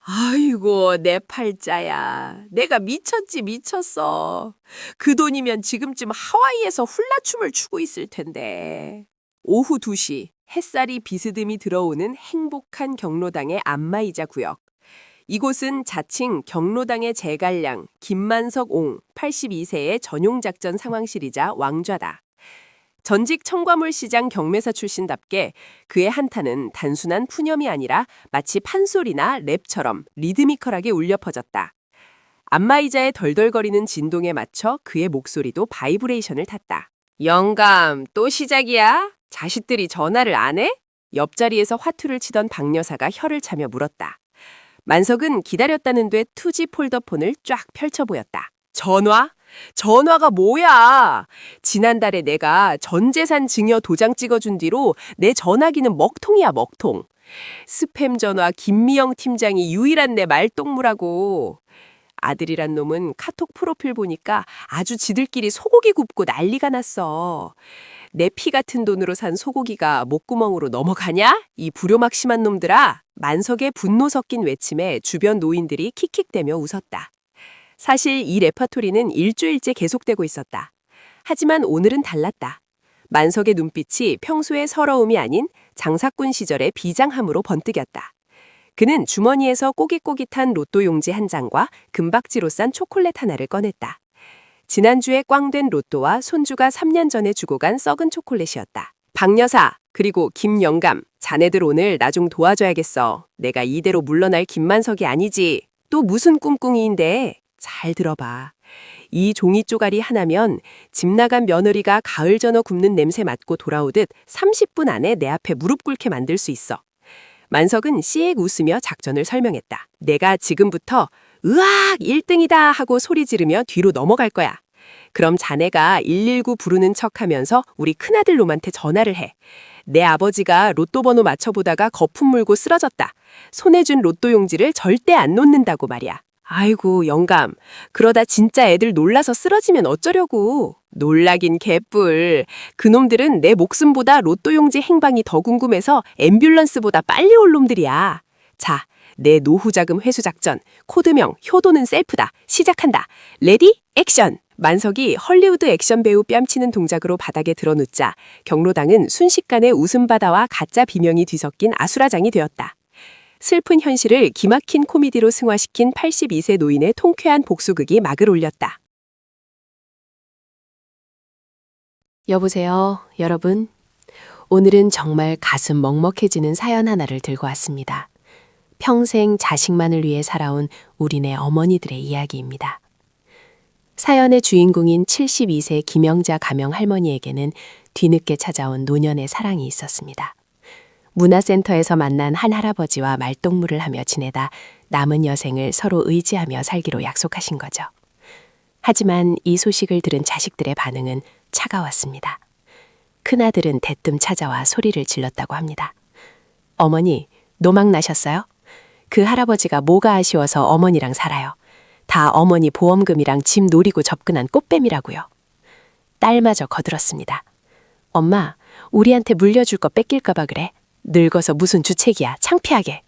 아이고, 내 팔자야. 내가 미쳤지, 미쳤어. 그 돈이면 지금쯤 하와이에서 훌라춤을 추고 있을 텐데. 오후 2시, 햇살이 비스듬히 들어오는 행복한 경로당의 안마의자 구역. 이곳은 자칭 경로당의 제갈량 김만석 옹 82세의 전용작전 상황실이자 왕좌다. 전직 청과물시장 경매사 출신답게 그의 한탄은 단순한 푸념이 아니라 마치 판소리나 랩처럼 리드미컬하게 울려 퍼졌다. 안마의자의 덜덜거리는 진동에 맞춰 그의 목소리도 바이브레이션을 탔다. 영감, 또 시작이야? 자식들이 전화를 안 해? 옆자리에서 화투를 치던 박 여사가 혀를 차며 물었다. 만석은 기다렸다는 듯 투지 폴더폰을 쫙 펼쳐 보였다. 전화? 전화가 뭐야? 지난달에 내가 전재산 증여 도장 찍어준 뒤로 내 전화기는 먹통이야, 먹통. 스팸 전화 김미영 팀장이 유일한 내 말동무라고. 아들이란 놈은 카톡 프로필 보니까 아주 지들끼리 소고기 굽고 난리가 났어. 내 피 같은 돈으로 산 소고기가 목구멍으로 넘어가냐? 이 불효막심한 놈들아. 만석의 분노 섞인 외침에 주변 노인들이 킥킥대며 웃었다. 사실 이 레파토리는 일주일째 계속되고 있었다. 하지만 오늘은 달랐다. 만석의 눈빛이 평소의 서러움이 아닌 장사꾼 시절의 비장함으로 번뜩였다. 그는 주머니에서 꼬깃꼬깃한 로또 용지 한 장과 금박지로 싼 초콜릿 하나를 꺼냈다. 지난주에 꽝된 로또와 손주가 3년 전에 주고 간 썩은 초콜릿이었다. 박 여사, 그리고 김영감, 자네들 오늘 나 좀 도와줘야겠어. 내가 이대로 물러날 김만석이 아니지. 또 무슨 꿍꿍이인데. 잘 들어봐. 이 종이 쪼가리 하나면 집 나간 며느리가 가을 전어 굽는 냄새 맡고 돌아오듯 30분 안에 내 앞에 무릎 꿇게 만들 수 있어. 만석은 씨액 웃으며 작전을 설명했다. 내가 지금부터 으악 1등이다 하고 소리 지르며 뒤로 넘어갈 거야. 그럼 자네가 119 부르는 척하면서 우리 큰아들 놈한테 전화를 해. 내 아버지가 로또 번호 맞춰보다가 거품 물고 쓰러졌다. 손에 준 로또 용지를 절대 안 놓는다고 말이야. 아이고 영감, 그러다 진짜 애들 놀라서 쓰러지면 어쩌려고. 놀라긴 개뿔. 그놈들은 내 목숨보다 로또 용지 행방이 더 궁금해서 앰뷸런스보다 빨리 올 놈들이야. 자, 내 노후자금 회수 작전, 코드명 효도는 셀프다. 시작한다. 레디 액션. 만석이 헐리우드 액션 배우 뺨치는 동작으로 바닥에 드러눕자 경로당은 순식간에 웃음바다와 가짜 비명이 뒤섞인 아수라장이 되었다. 슬픈 현실을 기막힌 코미디로 승화시킨 82세 노인의 통쾌한 복수극이 막을 올렸다. 여보세요, 여러분. 오늘은 정말 가슴 먹먹해지는 사연 하나를 들고 왔습니다. 평생 자식만을 위해 살아온 우리네 어머니들의 이야기입니다. 사연의 주인공인 72세 김영자 가명 할머니에게는 뒤늦게 찾아온 노년의 사랑이 있었습니다. 문화센터에서 만난 한 할아버지와 말동무를 하며 지내다 남은 여생을 서로 의지하며 살기로 약속하신 거죠. 하지만 이 소식을 들은 자식들의 반응은 차가웠습니다. 큰아들은 대뜸 찾아와 소리를 질렀다고 합니다. 어머니, 노망 나셨어요? 그 할아버지가 뭐가 아쉬워서 어머니랑 살아요. 다 어머니 보험금이랑 집 노리고 접근한 꽃뱀이라고요. 딸마저 거들었습니다. 엄마, 우리한테 물려줄 거 뺏길까 봐 그래. 늙어서 무슨 주책이야, 창피하게.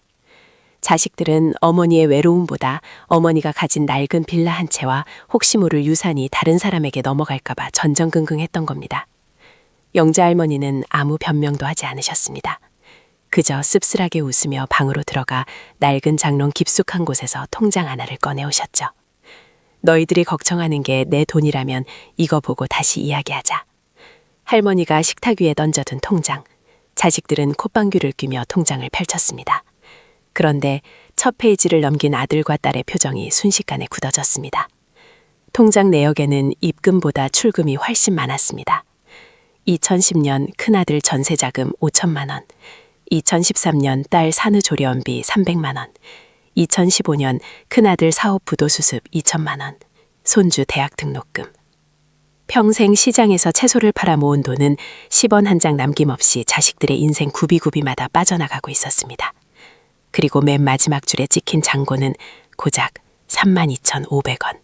자식들은 어머니의 외로움보다 어머니가 가진 낡은 빌라 한 채와 혹시 모를 유산이 다른 사람에게 넘어갈까 봐 전전긍긍했던 겁니다. 영자 할머니는 아무 변명도 하지 않으셨습니다. 그저 씁쓸하게 웃으며 방으로 들어가 낡은 장롱 깊숙한 곳에서 통장 하나를 꺼내오셨죠. 너희들이 걱정하는 게 내 돈이라면 이거 보고 다시 이야기하자. 할머니가 식탁 위에 던져둔 통장. 자식들은 콧방귀를 뀌며 통장을 펼쳤습니다. 그런데 첫 페이지를 넘긴 아들과 딸의 표정이 순식간에 굳어졌습니다. 통장 내역에는 입금보다 출금이 훨씬 많았습니다. 2010년 큰아들 전세자금 5천만 원, 2013년 딸 산후조리원비 300만 원, 2015년 큰아들 사업 부도 수습 2천만 원, 손주 대학 등록금. 평생 시장에서 채소를 팔아 모은 돈은 10원 한 장 남김없이 자식들의 인생 구비구비마다 빠져나가고 있었습니다. 그리고 맨 마지막 줄에 찍힌 잔고는 고작 32,500원.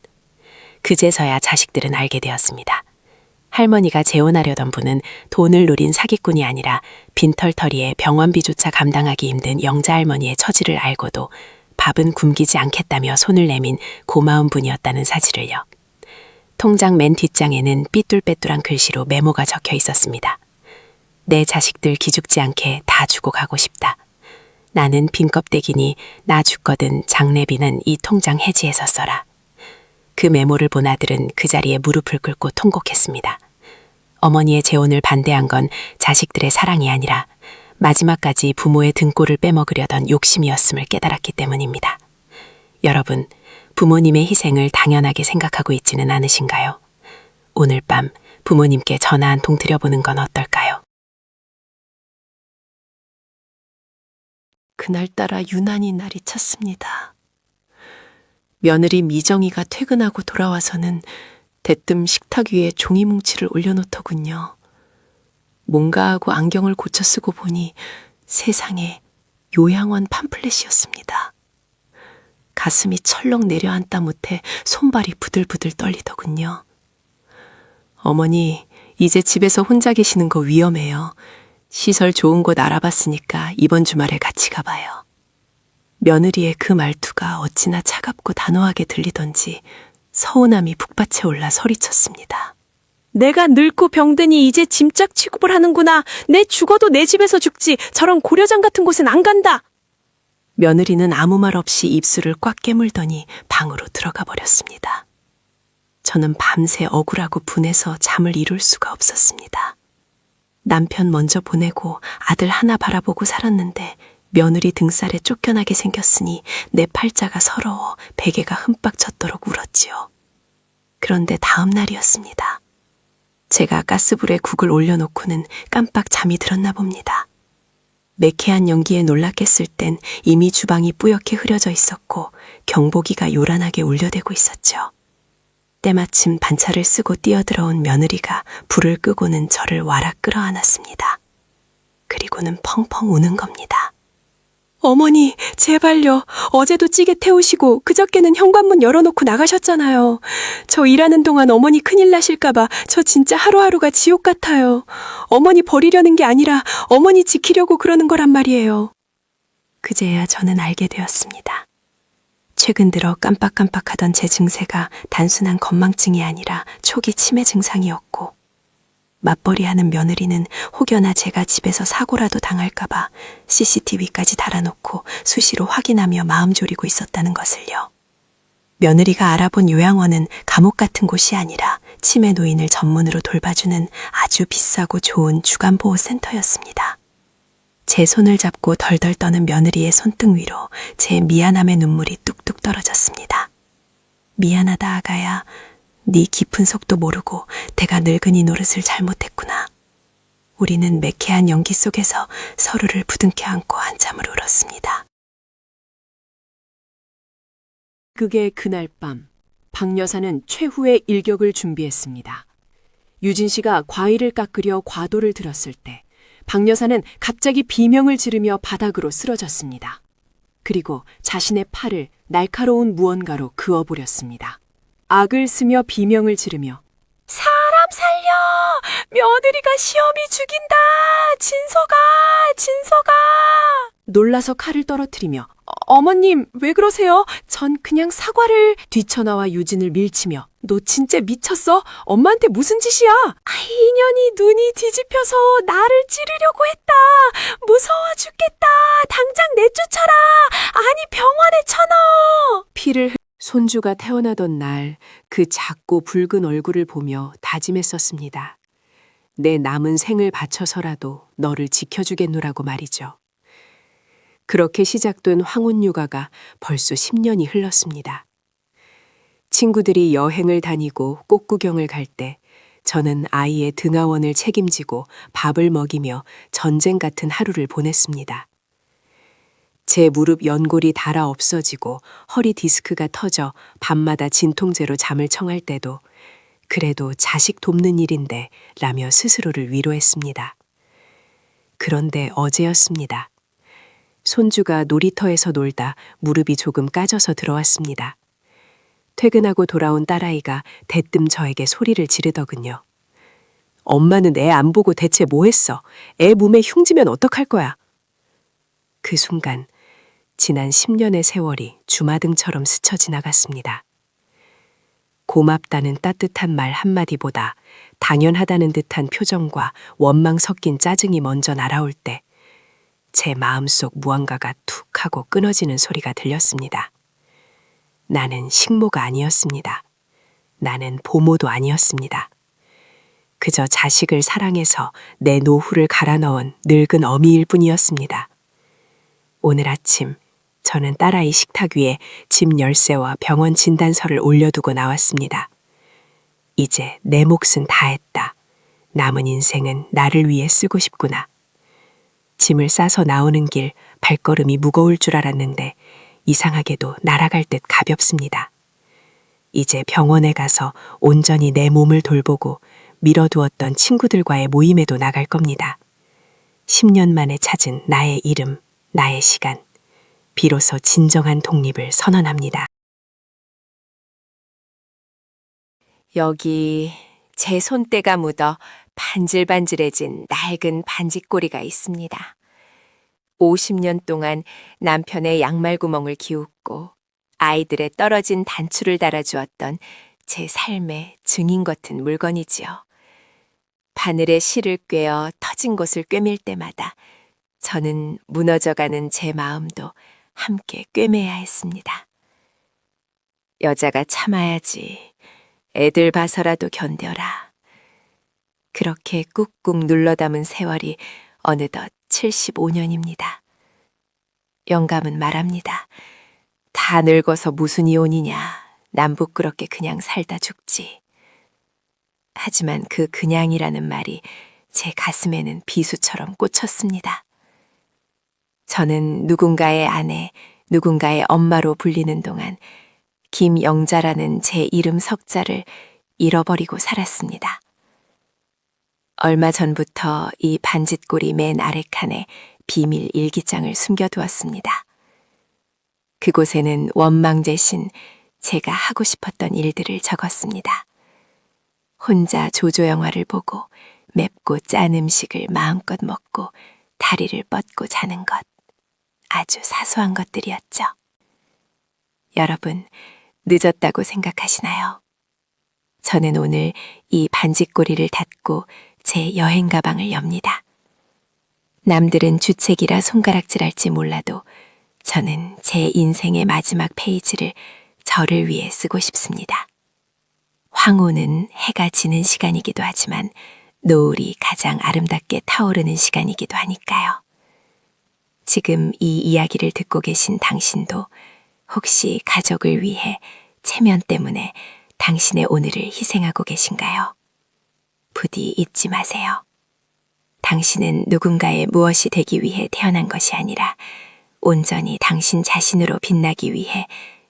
그제서야 자식들은 알게 되었습니다. 할머니가 재혼하려던 분은 돈을 노린 사기꾼이 아니라 빈털터리에 병원비조차 감당하기 힘든 영자 할머니의 처지를 알고도 밥은 굶기지 않겠다며 손을 내민 고마운 분이었다는 사실을요. 통장 맨 뒷장에는 삐뚤빼뚤한 글씨로 메모가 적혀 있었습니다. 내 자식들 기죽지 않게 다 주고 가고 싶다. 나는 빈 껍데기니 나 죽거든 장례비는 이 통장 해지해서 써라. 그 메모를 본 아들은 그 자리에 무릎을 꿇고 통곡했습니다. 어머니의 재혼을 반대한 건 자식들의 사랑이 아니라 마지막까지 부모의 등골을 빼먹으려던 욕심이었음을 깨달았기 때문입니다. 여러분, 부모님의 희생을 당연하게 생각하고 있지는 않으신가요? 오늘 밤 부모님께 전화 한 통 드려보는 건 어떨까요? 그날따라 유난히 날이 찼습니다. 며느리 미정이가 퇴근하고 돌아와서는 대뜸 식탁 위에 종이 뭉치를 올려놓더군요. 뭔가 하고 안경을 고쳐 쓰고 보니 세상에 요양원 팜플렛이었습니다. 가슴이 철렁 내려앉다 못해 손발이 부들부들 떨리더군요. 어머니, 이제 집에서 혼자 계시는 거 위험해요. 시설 좋은 곳 알아봤으니까 이번 주말에 같이 가봐요. 며느리의 그 말투가 어찌나 차갑고 단호하게 들리던지 서운함이 북받쳐 올라 소리쳤습니다. 내가 늙고 병드니 이제 짐짝 취급을 하는구나. 내 죽어도 내 집에서 죽지. 저런 고려장 같은 곳은 안 간다. 며느리는 아무 말 없이 입술을 꽉 깨물더니 방으로 들어가 버렸습니다. 저는 밤새 억울하고 분해서 잠을 이룰 수가 없었습니다. 남편 먼저 보내고 아들 하나 바라보고 살았는데 며느리 등살에 쫓겨나게 생겼으니 내 팔자가 서러워 베개가 흠뻑 젖도록 울었지요. 그런데 다음 날이었습니다. 제가 가스불에 국을 올려놓고는 깜빡 잠이 들었나 봅니다. 매캐한 연기에 놀랐겠을 땐 이미 주방이 뿌옇게 흐려져 있었고 경보기가 요란하게 울려대고 있었죠. 때마침 반차를 쓰고 뛰어들어온 며느리가 불을 끄고는 저를 와락 끌어안았습니다. 그리고는 펑펑 우는 겁니다. 어머니, 제발요. 어제도 찌개 태우시고 그저께는 현관문 열어놓고 나가셨잖아요. 저 일하는 동안 어머니 큰일 나실까봐 저 진짜 하루하루가 지옥 같아요. 어머니 버리려는 게 아니라 어머니 지키려고 그러는 거란 말이에요. 그제야 저는 알게 되었습니다. 최근 들어 깜빡깜빡하던 제 증세가 단순한 건망증이 아니라 초기 치매 증상이었고 맞벌이하는 며느리는 혹여나 제가 집에서 사고라도 당할까봐 CCTV까지 달아놓고 수시로 확인하며 마음 졸이고 있었다는 것을요. 며느리가 알아본 요양원은 감옥 같은 곳이 아니라 치매 노인을 전문으로 돌봐주는 아주 비싸고 좋은 주간보호센터였습니다. 제 손을 잡고 덜덜 떠는 며느리의 손등 위로 제 미안함의 눈물이 뚝뚝 떨어졌습니다. 미안하다 아가야. 네 깊은 속도 모르고 내가 늙은이 노릇을 잘못했구나. 우리는 매캐한 연기 속에서 서로를 부둥켜 안고 한참을 울었습니다. 그게 그날 밤 박 여사는 최후의 일격을 준비했습니다. 유진 씨가 과일을 깎으려 과도를 들었을 때 박 여사는 갑자기 비명을 지르며 바닥으로 쓰러졌습니다. 그리고 자신의 팔을 날카로운 무언가로 그어버렸습니다. 악을 쓰며 비명을 지르며 사람 살려! 며느리가 시어미 죽인다! 진서가! 진서가! 놀라서 칼을 떨어뜨리며 어머님 왜 그러세요? 전 그냥 사과를 뒤쳐나와 유진을 밀치며 너 진짜 미쳤어? 엄마한테 무슨 짓이야? 이년이 눈이 뒤집혀서 나를 찌르려고 했다. 무서워 죽겠다. 당장 내쫓아라. 아니 병원에 쳐넣어. 피를 손주가 태어나던 날 그 작고 붉은 얼굴을 보며 다짐했었습니다. 내 남은 생을 바쳐서라도 너를 지켜주겠노라고 말이죠. 그렇게 시작된 황혼 육아가 벌써 10년이 흘렀습니다. 친구들이 여행을 다니고 꽃구경을 갈 때 저는 아이의 등하원을 책임지고 밥을 먹이며 전쟁 같은 하루를 보냈습니다. 제 무릎 연골이 닳아 없어지고 허리 디스크가 터져 밤마다 진통제로 잠을 청할 때도 그래도 자식 돕는 일인데 라며 스스로를 위로했습니다. 그런데 어제였습니다. 손주가 놀이터에서 놀다 무릎이 조금 까져서 들어왔습니다. 퇴근하고 돌아온 딸아이가 대뜸 저에게 소리를 지르더군요. 엄마는 애 안 보고 대체 뭐 했어? 애 몸에 흉지면 어떡할 거야? 그 순간 지난 10년의 세월이 주마등처럼 스쳐 지나갔습니다. 고맙다는 따뜻한 말 한마디보다 당연하다는 듯한 표정과 원망 섞인 짜증이 먼저 날아올 때 제 마음속 무언가가 툭 하고 끊어지는 소리가 들렸습니다. 나는 식모가 아니었습니다. 나는 보모도 아니었습니다. 그저 자식을 사랑해서 내 노후를 갈아 넣은 늙은 어미일 뿐이었습니다. 오늘 아침 저는 딸아이 식탁 위에 집 열쇠와 병원 진단서를 올려두고 나왔습니다. 이제 내 몫은 다했다. 남은 인생은 나를 위해 쓰고 싶구나. 짐을 싸서 나오는 길 발걸음이 무거울 줄 알았는데 이상하게도 날아갈 듯 가볍습니다. 이제 병원에 가서 온전히 내 몸을 돌보고 미뤄두었던 친구들과의 모임에도 나갈 겁니다. 10년 만에 찾은 나의 이름, 나의 시간. 비로소 진정한 독립을 선언합니다. 여기 제 손때가 묻어 반질반질해진 낡은 반지꼬리가 있습니다. 50년 동안 남편의 양말 구멍을 기웃고 아이들의 떨어진 단추를 달아주었던 제 삶의 증인 같은 물건이지요. 바늘에 실을 꿰어 터진 곳을 꿰밀 때마다 저는 무너져가는 제 마음도 함께 꿰매야 했습니다. 여자가 참아야지. 애들 봐서라도 견뎌라. 그렇게 꾹꾹 눌러 담은 세월이 어느덧 75년입니다. 영감은 말합니다. 다 늙어서 무슨 이혼이냐. 남 부끄럽게 그냥 살다 죽지. 하지만 그 그냥이라는 말이 제 가슴에는 비수처럼 꽂혔습니다. 저는 누군가의 아내, 누군가의 엄마로 불리는 동안 김영자라는 제 이름 석자를 잃어버리고 살았습니다. 얼마 전부터 이 반짓꼬리 맨 아래 칸에 비밀 일기장을 숨겨두었습니다. 그곳에는 원망 대신 제가 하고 싶었던 일들을 적었습니다. 혼자 조조 영화를 보고 맵고 짠 음식을 마음껏 먹고 다리를 뻗고 자는 것. 아주 사소한 것들이었죠. 여러분, 늦었다고 생각하시나요? 저는 오늘 이 반짓꼬리를 닫고 제 여행 가방을 엽니다. 남들은 주책이라 손가락질할지 몰라도 저는 제 인생의 마지막 페이지를 저를 위해 쓰고 싶습니다. 황호는 해가 지는 시간이기도 하지만 노을이 가장 아름답게 타오르는 시간이기도 하니까요. 지금 이 이야기를 듣고 계신 당신도 혹시 가족을 위해 체면 때문에 당신의 오늘을 희생하고 계신가요? 부디 잊지 마세요. 당신은 누군가의 무엇이 되기 위해 태어난 것이 아니라 온전히 당신 자신으로 빛나기 위해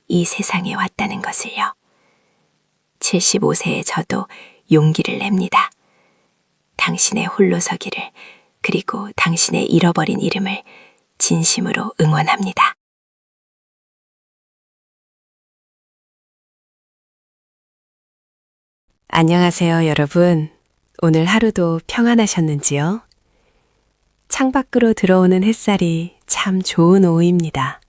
이 세상에 왔다는 것을요. 75세의 저도 용기를 냅니다. 당신의 홀로서기를 그리고 당신의 잃어버린 이름을 진심으로 응원합니다. 안녕하세요, 여러분. 오늘 하루도 평안하셨는지요? 창밖으로 들어오는 햇살이 참 좋은 오후입니다.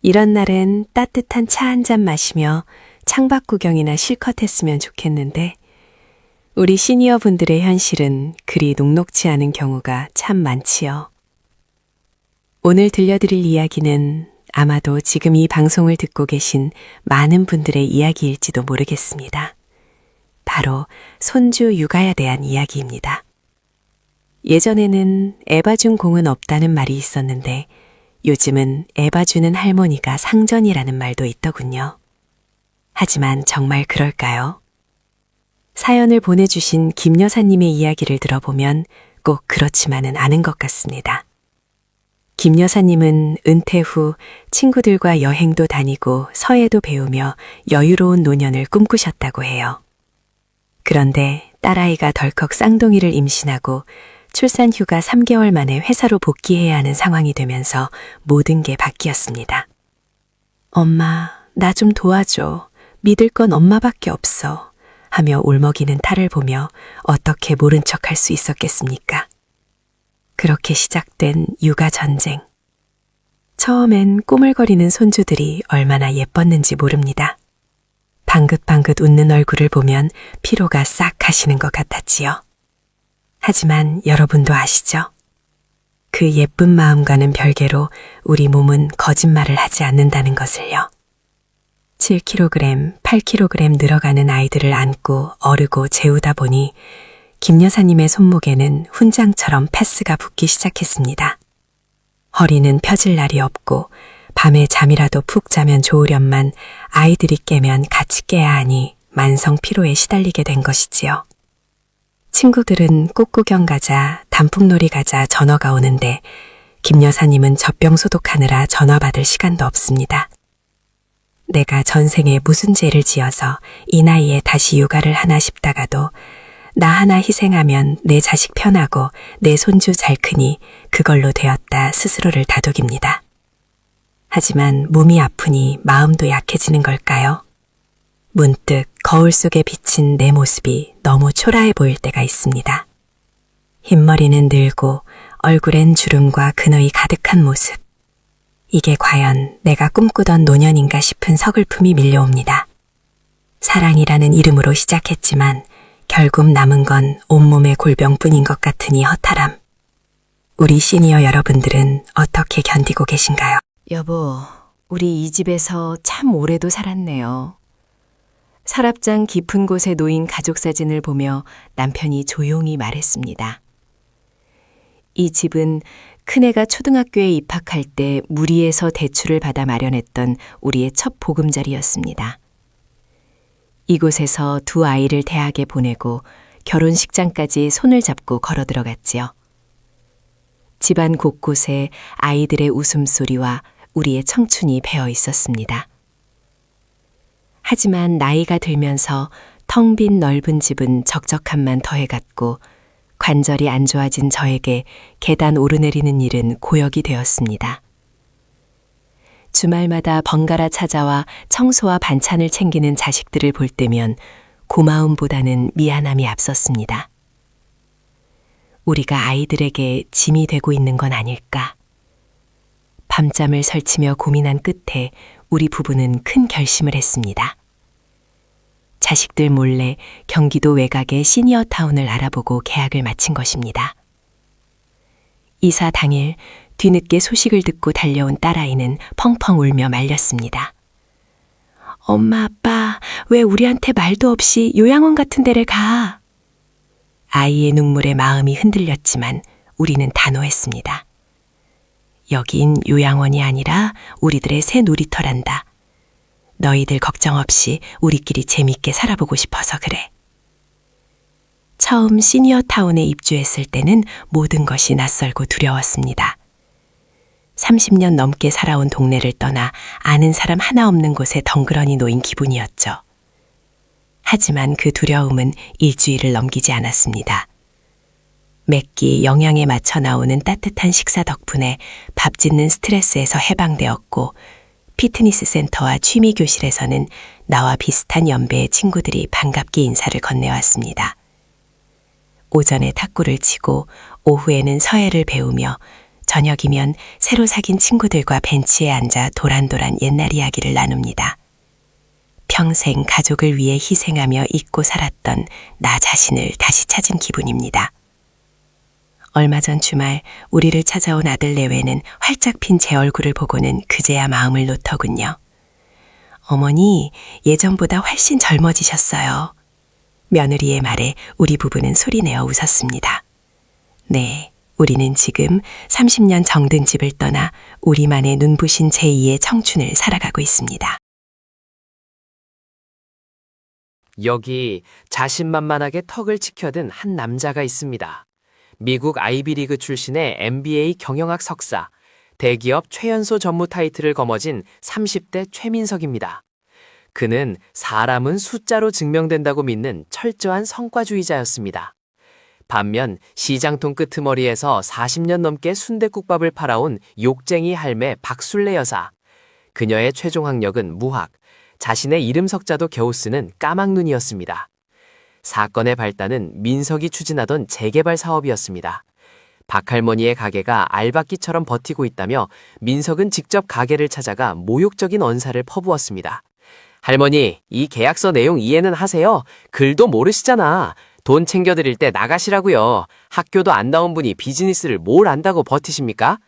이런 날은 따뜻한 차 한 잔 마시며 창밖 구경이나 실컷 했으면 좋겠는데 우리 시니어 분들의 현실은 그리 녹록지 않은 경우가 참 많지요. 오늘 들려드릴 이야기는 아마도 지금 이 방송을 듣고 계신 많은 분들의 이야기일지도 모르겠습니다. 바로 손주 육아에 대한 이야기입니다. 예전에는 애봐준 공은 없다는 말이 있었는데 요즘은 애봐주는 할머니가 상전이라는 말도 있더군요. 하지만 정말 그럴까요? 사연을 보내주신 김 여사님의 이야기를 들어보면 꼭 그렇지만은 않은 것 같습니다. 김 여사님은 은퇴 후 친구들과 여행도 다니고 서예도 배우며 여유로운 노년을 꿈꾸셨다고 해요. 그런데 딸아이가 덜컥 쌍둥이를 임신하고 출산 휴가 3개월 만에 회사로 복귀해야 하는 상황이 되면서 모든 게 바뀌었습니다. 엄마, 나 좀 도와줘. 믿을 건 엄마밖에 없어. 하며 울먹이는 딸을 보며 어떻게 모른 척할 수 있었겠습니까? 그렇게 시작된 육아 전쟁. 처음엔 꼬물거리는 손주들이 얼마나 예뻤는지 모릅니다. 방긋방긋 웃는 얼굴을 보면 피로가 싹 가시는 것 같았지요. 하지만 여러분도 아시죠? 그 예쁜 마음과는 별개로 우리 몸은 거짓말을 하지 않는다는 것을요. 7kg, 8kg 늘어가는 아이들을 안고 어르고 재우다 보니 김 여사님의 손목에는 훈장처럼 패스가 붙기 시작했습니다. 허리는 펴질 날이 없고 밤에 잠이라도 푹 자면 좋으련만 아이들이 깨면 같이 깨야 하니 만성 피로에 시달리게 된 것이지요. 친구들은 꽃구경 가자, 단풍놀이 가자 전화가 오는데 김 여사님은 젖병 소독하느라 전화 받을 시간도 없습니다. 내가 전생에 무슨 죄를 지어서 이 나이에 다시 육아를 하나 싶다가도 나 하나 희생하면 내 자식 편하고 내 손주 잘 크니 그걸로 되었다 스스로를 다독입니다. 하지만 몸이 아프니 마음도 약해지는 걸까요? 문득 거울 속에 비친 내 모습이 너무 초라해 보일 때가 있습니다. 흰머리는 늘고 얼굴엔 주름과 근허이 가득한 모습. 이게 과연 내가 꿈꾸던 노년인가 싶은 서글픔이 밀려옵니다. 사랑이라는 이름으로 시작했지만 결국 남은 건 온몸의 골병뿐인 것 같으니 허탈함. 우리 시니어 여러분들은 어떻게 견디고 계신가요? 여보, 우리 이 집에서 참 오래도 살았네요. 서랍장 깊은 곳에 놓인 가족 사진을 보며 남편이 조용히 말했습니다. 이 집은 큰애가 초등학교에 입학할 때 무리해서 대출을 받아 마련했던 우리의 첫 보금자리였습니다. 이곳에서 두 아이를 대학에 보내고 결혼식장까지 손을 잡고 걸어 들어갔지요. 집안 곳곳에 아이들의 웃음소리와 우리의 청춘이 배어 있었습니다. 하지만 나이가 들면서 텅 빈 넓은 집은 적적함만 더해갔고 관절이 안 좋아진 저에게 계단 오르내리는 일은 고역이 되었습니다. 주말마다 번갈아 찾아와 청소와 반찬을 챙기는 자식들을 볼 때면 고마움보다는 미안함이 앞섰습니다. 우리가 아이들에게 짐이 되고 있는 건 아닐까? 밤잠을 설치며 고민한 끝에 우리 부부는 큰 결심을 했습니다. 자식들 몰래 경기도 외곽의 시니어타운을 알아보고 계약을 마친 것입니다. 이사 당일 뒤늦게 소식을 듣고 달려온 딸아이는 펑펑 울며 말렸습니다. 엄마, 아빠, 왜 우리한테 말도 없이 요양원 같은 데를 가? 아이의 눈물에 마음이 흔들렸지만 우리는 단호했습니다. 여긴 요양원이 아니라 우리들의 새 놀이터란다. 너희들 걱정 없이 우리끼리 재밌게 살아보고 싶어서 그래. 처음 시니어타운에 입주했을 때는 모든 것이 낯설고 두려웠습니다. 30년 넘게 살아온 동네를 떠나 아는 사람 하나 없는 곳에 덩그러니 놓인 기분이었죠. 하지만 그 두려움은 일주일을 넘기지 않았습니다. 매끼 영양에 맞춰 나오는 따뜻한 식사 덕분에 밥 짓는 스트레스에서 해방되었고 피트니스 센터와 취미 교실에서는 나와 비슷한 연배의 친구들이 반갑게 인사를 건네왔습니다. 오전에 탁구를 치고 오후에는 서예를 배우며 저녁이면 새로 사귄 친구들과 벤치에 앉아 도란도란 옛날 이야기를 나눕니다. 평생 가족을 위해 희생하며 잊고 살았던 나 자신을 다시 찾은 기분입니다. 얼마 전 주말 우리를 찾아온 아들 내외는 활짝 핀 제 얼굴을 보고는 그제야 마음을 놓더군요. 어머니, 예전보다 훨씬 젊어지셨어요. 며느리의 말에 우리 부부는 소리내어 웃었습니다. 네, 우리는 지금 30년 정든 집을 떠나 우리만의 눈부신 제2의 청춘을 살아가고 있습니다. 여기 자신만만하게 턱을 치켜든 한 남자가 있습니다. 미국 아이비리그 출신의 MBA 경영학 석사, 대기업 최연소 전무 타이틀을 거머쥔 30대 최민석입니다. 그는 사람은 숫자로 증명된다고 믿는 철저한 성과주의자였습니다. 반면 시장통 끄트머리에서 40년 넘게 순댓국밥을 팔아온 욕쟁이 할매 박술래 여사. 그녀의 최종 학력은 무학, 자신의 이름 석자도 겨우 쓰는 까막눈이었습니다. 사건의 발단은 민석이 추진하던 재개발 사업이었습니다. 박할머니의 가게가 알박기처럼 버티고 있다며 민석은 직접 가게를 찾아가 모욕적인 언사를 퍼부었습니다. 할머니, 이 계약서 내용 이해는 하세요? 글도 모르시잖아. 돈 챙겨드릴 때 나가시라고요. 학교도 안 나온 분이 비즈니스를 뭘 안다고 버티십니까?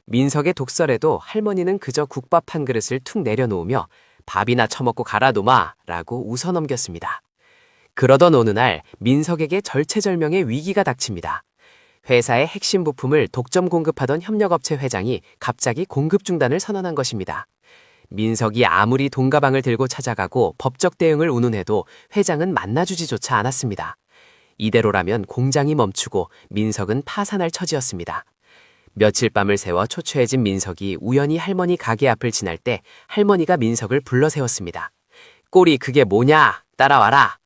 민석의 독설에도 할머니는 그저 국밥 한 그릇을 툭 내려놓으며 밥이나 처먹고 가라 놈아 라고 웃어넘겼습니다. 그러던 어느 날 민석에게 절체절명의 위기가 닥칩니다. 회사의 핵심 부품을 독점 공급하던 협력업체 회장이 갑자기 공급 중단을 선언한 것입니다. 민석이 아무리 돈가방을 들고 찾아가고 법적 대응을 운운해도 회장은 만나주지조차 않았습니다. 이대로라면 공장이 멈추고 민석은 파산할 처지였습니다. 며칠 밤을 새워 초췌해진 민석이 우연히 할머니 가게 앞을 지날 때 할머니가 민석을 불러세웠습니다. 꼴이 그게 뭐냐? 따라와라.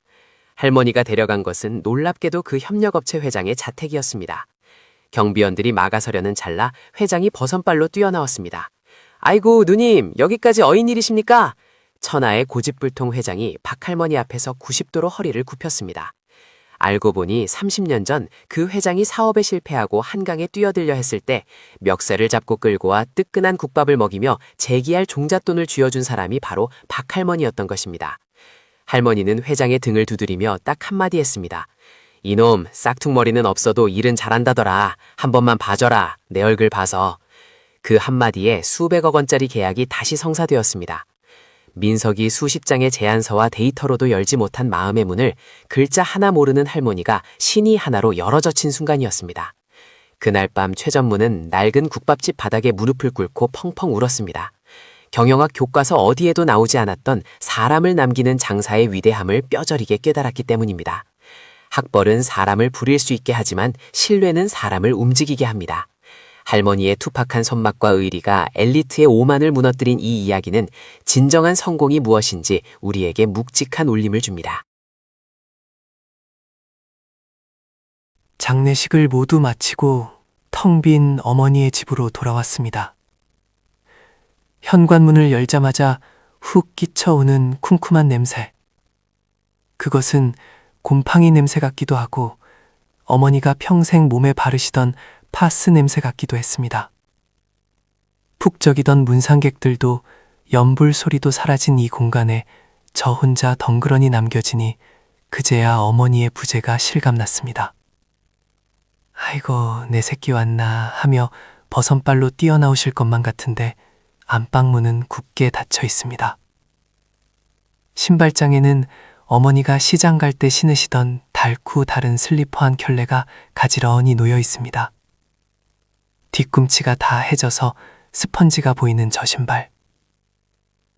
할머니가 데려간 것은 놀랍게도 그 협력업체 회장의 자택이었습니다. 경비원들이 막아서려는 찰나 회장이 버선발로 뛰어나왔습니다. 아이고 누님, 여기까지 어인일이십니까? 천하의 고집불통 회장이 박할머니 앞에서 90도로 허리를 굽혔습니다. 알고 보니 30년 전 그 회장이 사업에 실패하고 한강에 뛰어들려 했을 때 멱살을 잡고 끌고 와 뜨끈한 국밥을 먹이며 재기할 종잣돈을 쥐어준 사람이 바로 박할머니였던 것입니다. 할머니는 회장의 등을 두드리며 딱 한마디 했습니다. 이놈, 싹퉁머리는 없어도 일은 잘한다더라. 한 번만 봐줘라. 내 얼굴 봐서. 그 한마디에 수백억 원짜리 계약이 다시 성사되었습니다. 민석이 수십 장의 제안서와 데이터로도 열지 못한 마음의 문을 글자 하나 모르는 할머니가 신이 하나로 열어젖힌 순간이었습니다. 그날 밤 최 전무는 낡은 국밥집 바닥에 무릎을 꿇고 펑펑 울었습니다. 경영학 교과서 어디에도 나오지 않았던 사람을 남기는 장사의 위대함을 뼈저리게 깨달았기 때문입니다. 학벌은 사람을 부릴 수 있게 하지만 신뢰는 사람을 움직이게 합니다. 할머니의 투박한 손맛과 의리가 엘리트의 오만을 무너뜨린 이 이야기는 진정한 성공이 무엇인지 우리에게 묵직한 울림을 줍니다. 장례식을 모두 마치고 텅 빈 어머니의 집으로 돌아왔습니다. 현관문을 열자마자 훅 끼쳐오는 쿰쿰한 냄새. 그것은 곰팡이 냄새 같기도 하고 어머니가 평생 몸에 바르시던 파스 냄새 같기도 했습니다. 푹적이던 문상객들도 연불 소리도 사라진 이 공간에 저 혼자 덩그러니 남겨지니 그제야 어머니의 부재가 실감났습니다. 아이고, 내 새끼 왔나 하며 버선발로 뛰어나오실 것만 같은데 안방문은 굳게 닫혀 있습니다. 신발장에는 어머니가 시장 갈 때 신으시던 닳고 다른 슬리퍼 한 켤레가 가지런히 놓여 있습니다. 뒤꿈치가 다 해져서 스펀지가 보이는 저 신발.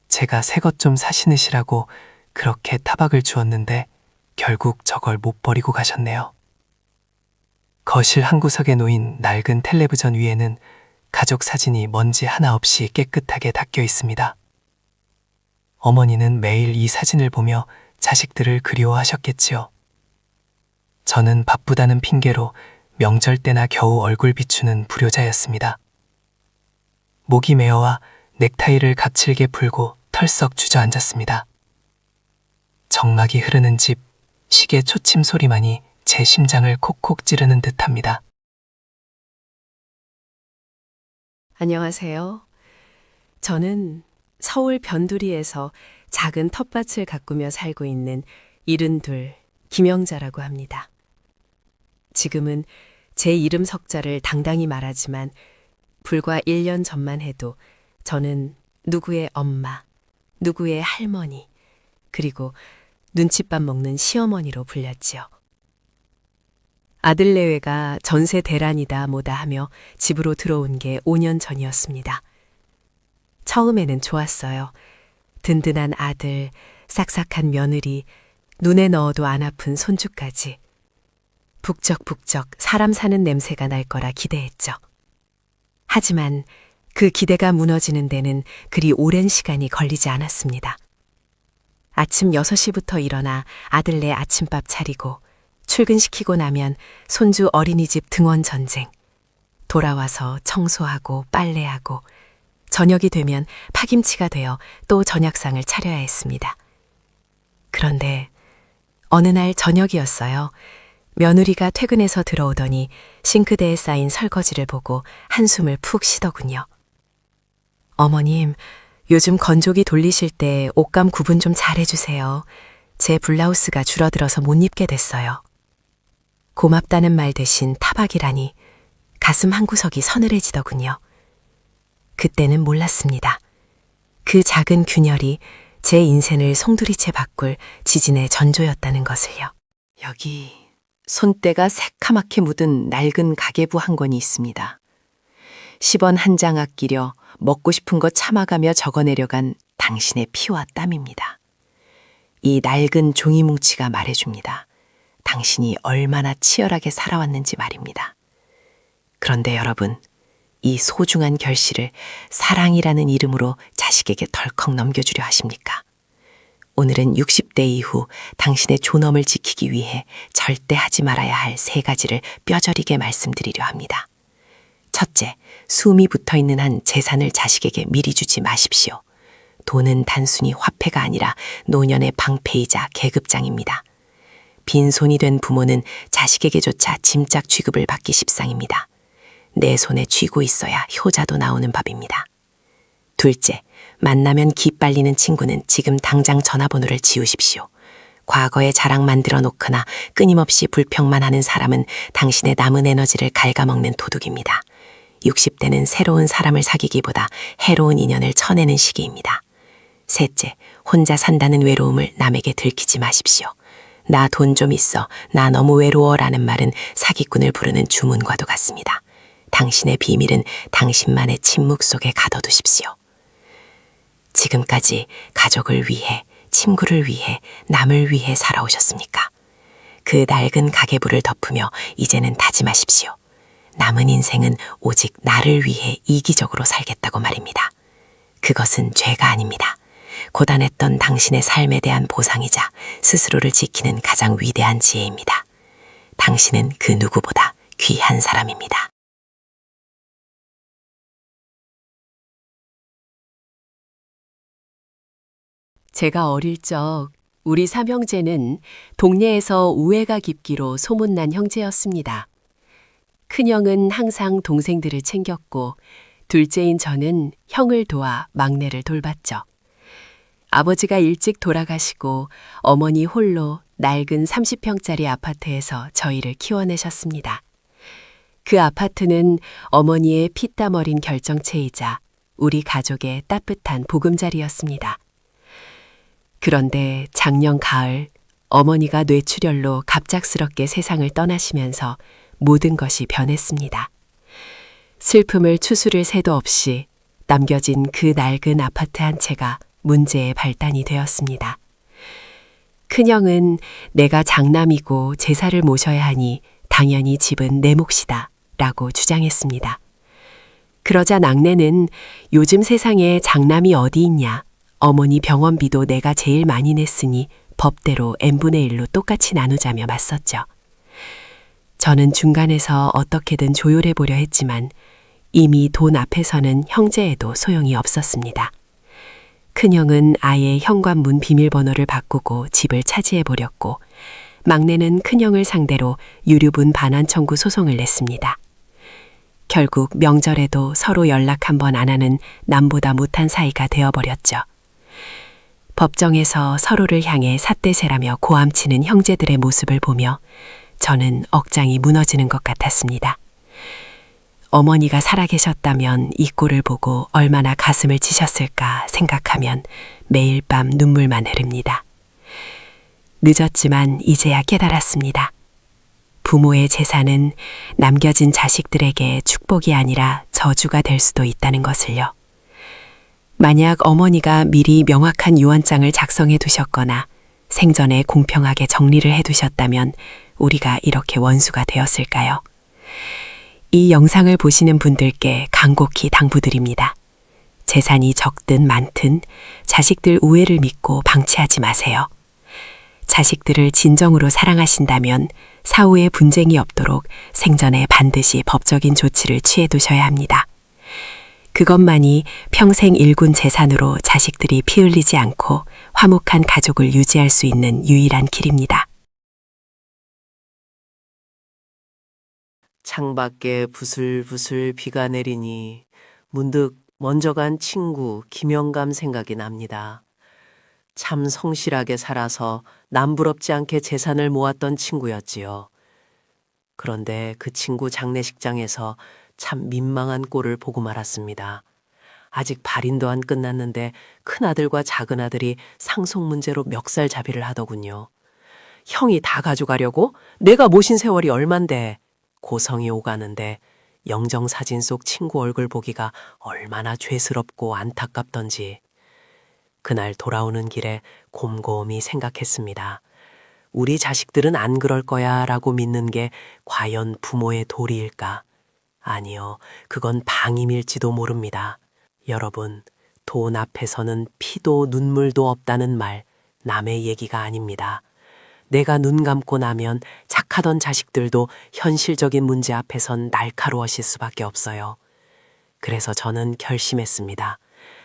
제가 새 것 좀 사 신으시라고 그렇게 타박을 주었는데 결국 저걸 못 버리고 가셨네요. 거실 한 구석에 놓인 낡은 텔레비전 위에는 가족 사진이 먼지 하나 없이 깨끗하게 닦여 있습니다. 어머니는 매일 이 사진을 보며 자식들을 그리워하셨겠지요. 저는 바쁘다는 핑계로 명절 때나 겨우 얼굴 비추는 불효자였습니다. 목이 메어와 넥타이를 거칠게 풀고 털썩 주저앉았습니다. 정막이 흐르는 집, 시계 초침 소리만이 제 심장을 콕콕 찌르는 듯합니다. 안녕하세요. 저는 서울 변두리에서 작은 텃밭을 가꾸며 살고 있는 72 김영자라고 합니다. 지금은 제 이름 석자를 당당히 말하지만 불과 1년 전만 해도 저는 누구의 엄마, 누구의 할머니, 그리고 눈칫밥 먹는 시어머니로 불렸지요. 아들 내외가 전세 대란이다 뭐다 하며 집으로 들어온 게 5년 전이었습니다. 처음에는 좋았어요. 든든한 아들, 싹싹한 며느리, 눈에 넣어도 안 아픈 손주까지. 북적북적 사람 사는 냄새가 날 거라 기대했죠. 하지만 그 기대가 무너지는 데는 그리 오랜 시간이 걸리지 않았습니다. 아침 6시부터 일어나 아들네 아침밥 차리고 출근시키고 나면 손주 어린이집 등원 전쟁. 돌아와서 청소하고 빨래하고 저녁이 되면 파김치가 되어 또 저녁상을 차려야 했습니다. 그런데 어느 날 저녁이었어요. 며느리가 퇴근해서 들어오더니 싱크대에 쌓인 설거지를 보고 한숨을 푹 쉬더군요. 어머님, 요즘 건조기 돌리실 때 옷감 구분 좀 잘해주세요. 제 블라우스가 줄어들어서 못 입게 됐어요. 고맙다는 말 대신 타박이라니 가슴 한구석이 서늘해지더군요. 그때는 몰랐습니다. 그 작은 균열이 제 인생을 송두리째 바꿀 지진의 전조였다는 것을요. 여기 손때가 새카맣게 묻은 낡은 가계부 한 권이 있습니다. 10원 한 장 아끼려 먹고 싶은 거 참아가며 적어내려간 당신의 피와 땀입니다. 이 낡은 종이 뭉치가 말해줍니다. 당신이 얼마나 치열하게 살아왔는지 말입니다. 그런데 여러분, 이 소중한 결실을 사랑이라는 이름으로 자식에게 덜컥 넘겨주려 하십니까? 오늘은 60대 이후 당신의 존엄을 지키기 위해 절대 하지 말아야 할 3가지를 뼈저리게 말씀드리려 합니다. 첫째, 숨이 붙어있는 한 재산을 자식에게 미리 주지 마십시오. 돈은 단순히 화폐가 아니라 노년의 방패이자 계급장입니다. 빈손이 된 부모는 자식에게조차 짐짝 취급을 받기 십상입니다. 내 손에 쥐고 있어야 효자도 나오는 법입니다. 둘째, 만나면 기빨리는 친구는 지금 당장 전화번호를 지우십시오. 과거의 자랑 만들어 놓거나 끊임없이 불평만 하는 사람은 당신의 남은 에너지를 갉아먹는 도둑입니다. 60대는 새로운 사람을 사귀기보다 해로운 인연을 쳐내는 시기입니다. 셋째, 혼자 산다는 외로움을 남에게 들키지 마십시오. 나 돈 좀 있어, 나 너무 외로워라는 말은 사기꾼을 부르는 주문과도 같습니다. 당신의 비밀은 당신만의 침묵 속에 가둬두십시오. 지금까지 가족을 위해, 친구를 위해, 남을 위해 살아오셨습니까? 그 낡은 가계부를 덮으며 이제는 다짐하십시오. 남은 인생은 오직 나를 위해 이기적으로 살겠다고 말입니다. 그것은 죄가 아닙니다. 고단했던 당신의 삶에 대한 보상이자 스스로를 지키는 가장 위대한 지혜입니다. 당신은 그 누구보다 귀한 사람입니다. 제가 어릴 적 우리 삼형제는 동네에서 우애가 깊기로 소문난 형제였습니다. 큰형은 항상 동생들을 챙겼고 둘째인 저는 형을 도와 막내를 돌봤죠. 아버지가 일찍 돌아가시고 어머니 홀로 낡은 30평짜리 아파트에서 저희를 키워내셨습니다. 그 아파트는 어머니의 피땀 어린 결정체이자 우리 가족의 따뜻한 보금자리였습니다. 그런데 작년 가을 어머니가 뇌출혈로 갑작스럽게 세상을 떠나시면서 모든 것이 변했습니다. 슬픔을 추스를 새도 없이 남겨진 그 낡은 아파트 한 채가 문제의 발단이 되었습니다. 큰형은 내가 장남이고 제사를 모셔야 하니 당연히 집은 내 몫이다 라고 주장했습니다. 그러자 낙내는 요즘 세상에 장남이 어디 있냐, 어머니 병원비도 내가 제일 많이 냈으니 법대로 n분의 1로 똑같이 나누자며 맞섰죠. 저는 중간에서 어떻게든 조율해 보려 했지만 이미 돈 앞에서는 형제에도 소용이 없었습니다. 큰형은 아예 현관문 비밀번호를 바꾸고 집을 차지해 보렸고 막내는 큰형을 상대로 유류분 반환 청구 소송을 냈습니다. 결국 명절에도 서로 연락 한 번 안 하는 남보다 못한 사이가 되어버렸죠. 법정에서 서로를 향해 삿대세라며 고함치는 형제들의 모습을 보며 저는 억장이 무너지는 것 같았습니다. 어머니가 살아계셨다면 이 꼴을 보고 얼마나 가슴을 치셨을까 생각하면 매일 밤 눈물만 흐릅니다. 늦었지만 이제야 깨달았습니다. 부모의 재산은 남겨진 자식들에게 축복이 아니라 저주가 될 수도 있다는 것을요. 만약 어머니가 미리 명확한 유언장을 작성해 두셨거나 생전에 공평하게 정리를 해 두셨다면 우리가 이렇게 원수가 되었을까요? 이 영상을 보시는 분들께 간곡히 당부드립니다. 재산이 적든 많든 자식들 우애를 믿고 방치하지 마세요. 자식들을 진정으로 사랑하신다면 사후에 분쟁이 없도록 생전에 반드시 법적인 조치를 취해 두셔야 합니다. 그것만이 평생 일군 재산으로 자식들이 피 흘리지 않고 화목한 가족을 유지할 수 있는 유일한 길입니다. 창밖에 부슬부슬 비가 내리니 문득 먼저 간 친구 김영감 생각이 납니다. 참 성실하게 살아서 남부럽지 않게 재산을 모았던 친구였지요. 그런데 그 친구 장례식장에서 참 민망한 꼴을 보고 말았습니다. 아직 발인도 안 끝났는데 큰아들과 작은아들이 상속 문제로 멱살잡이를 하더군요. 형이 다 가져가려고? 내가 모신 세월이 얼만데. 고성이 오가는데 영정사진 속 친구 얼굴 보기가 얼마나 죄스럽고 안타깝던지. 그날 돌아오는 길에 곰곰이 생각했습니다. 우리 자식들은 안 그럴 거야 라고 믿는 게 과연 부모의 도리일까? 아니요, 그건 방임일지도 모릅니다. 여러분, 돈 앞에서는 피도 눈물도 없다는 말, 남의 얘기가 아닙니다. 내가 눈 감고 나면 착하던 자식들도 현실적인 문제 앞에선 날카로워질 수밖에 없어요. 그래서 저는 결심했습니다.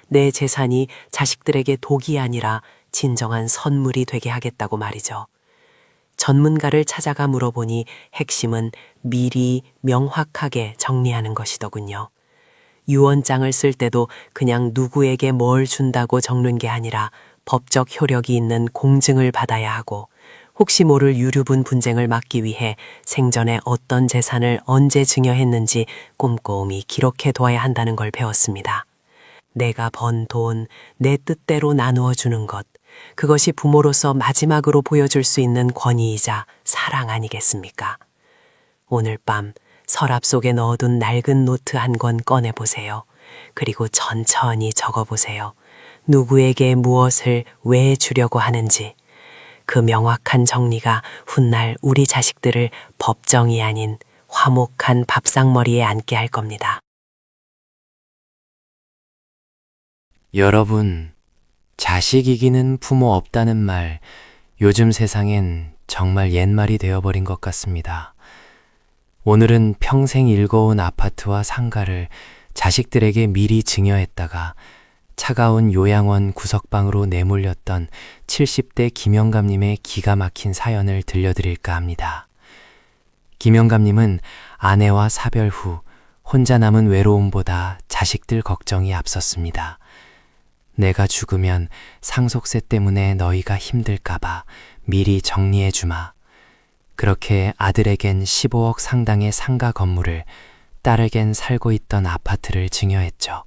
내 재산이 자식들에게 독이 아니라 진정한 선물이 되게 하겠다고 말이죠. 전문가를 찾아가 물어보니 핵심은 미리 명확하게 정리하는 것이더군요. 유언장을 쓸 때도 그냥 누구에게 뭘 준다고 적는 게 아니라 법적 효력이 있는 공증을 받아야 하고, 혹시 모를 유류분 분쟁을 막기 위해 생전에 어떤 재산을 언제 증여했는지 꼼꼼히 기록해 둬야 한다는 걸 배웠습니다. 내가 번 돈, 내 뜻대로 나누어 주는 것, 그것이 부모로서 마지막으로 보여줄 수 있는 권위이자 사랑 아니겠습니까? 오늘 밤 서랍 속에 넣어둔 낡은 노트 한 권 꺼내보세요. 그리고 천천히 적어보세요. 누구에게 무엇을 왜 주려고 하는지. 그 명확한 정리가 훗날 우리 자식들을 법정이 아닌 화목한 밥상머리에 앉게 할 겁니다. 여러분, 자식 이기는 부모 없다는 말, 요즘 세상엔 정말 옛말이 되어버린 것 같습니다. 오늘은 평생 일궈온 아파트와 상가를 자식들에게 미리 증여했다가 차가운 요양원 구석방으로 내몰렸던 70대 김영감님의 기가 막힌 사연을 들려드릴까 합니다. 김영감님은 아내와 사별 후 혼자 남은 외로움보다 자식들 걱정이 앞섰습니다. 내가 죽으면 상속세 때문에 너희가 힘들까봐 미리 정리해주마. 그렇게 아들에겐 15억 상당의 상가 건물을, 딸에겐 살고 있던 아파트를 증여했죠.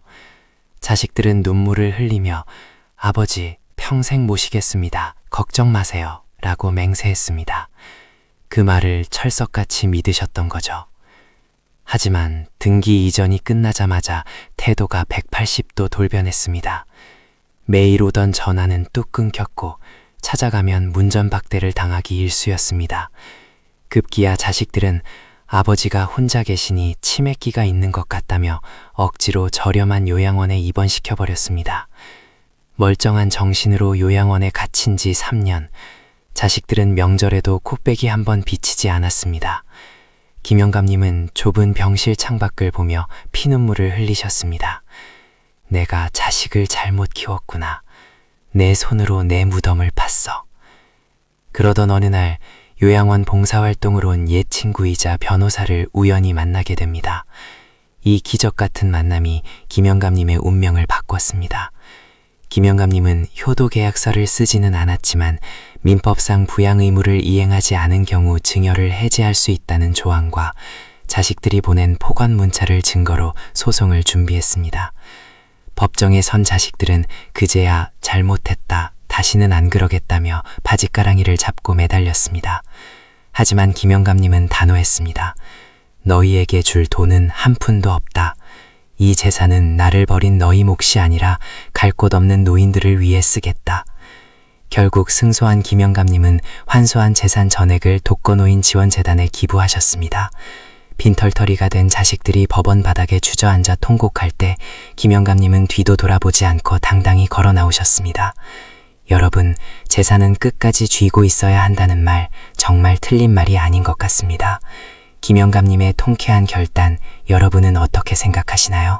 자식들은 눈물을 흘리며 아버지 평생 모시겠습니다. 걱정 마세요. 라고 맹세했습니다. 그 말을 철석같이 믿으셨던 거죠. 하지만 등기 이전이 끝나자마자 태도가 180도 돌변했습니다. 매일 오던 전화는 뚝 끊겼고 찾아가면 문전박대를 당하기 일쑤였습니다. 급기야 자식들은 아버지가 혼자 계시니 치매기가 있는 것 같다며 억지로 저렴한 요양원에 입원시켜버렸습니다. 멀쩡한 정신으로 요양원에 갇힌 지 3년, 자식들은 명절에도 코빼기 한 번 비치지 않았습니다. 김영감님은 좁은 병실 창밖을 보며 피눈물을 흘리셨습니다. 내가 자식을 잘못 키웠구나. 내 손으로 내 무덤을 팠어. 그러던 어느 날 요양원 봉사활동을 온 옛 친구이자 변호사를 우연히 만나게 됩니다. 이 기적 같은 만남이 김영감님의 운명을 바꿨습니다. 김영감님은 효도계약서를 쓰지는 않았지만 민법상 부양 의무를 이행하지 않은 경우 증여를 해지할 수 있다는 조항과 자식들이 보낸 포관 문자를 증거로 소송을 준비했습니다. 법정에 선 자식들은 그제야 잘못했다, 다시는 안 그러겠다며 바짓가랑이를 잡고 매달렸습니다. 하지만 김영감님은 단호했습니다. 너희에게 줄 돈은 한 푼도 없다. 이 재산은 나를 버린 너희 몫이 아니라 갈 곳 없는 노인들을 위해 쓰겠다. 결국 승소한 김영감님은 환수한 재산 전액을 독거노인 지원재단에 기부하셨습니다. 빈털터리가 된 자식들이 법원 바닥에 주저앉아 통곡할 때 김영감님은 뒤도 돌아보지 않고 당당히 걸어 나오셨습니다. 여러분, 재산은 끝까지 쥐고 있어야 한다는 말, 정말 틀린 말이 아닌 것 같습니다. 김영감님의 통쾌한 결단, 여러분은 어떻게 생각하시나요?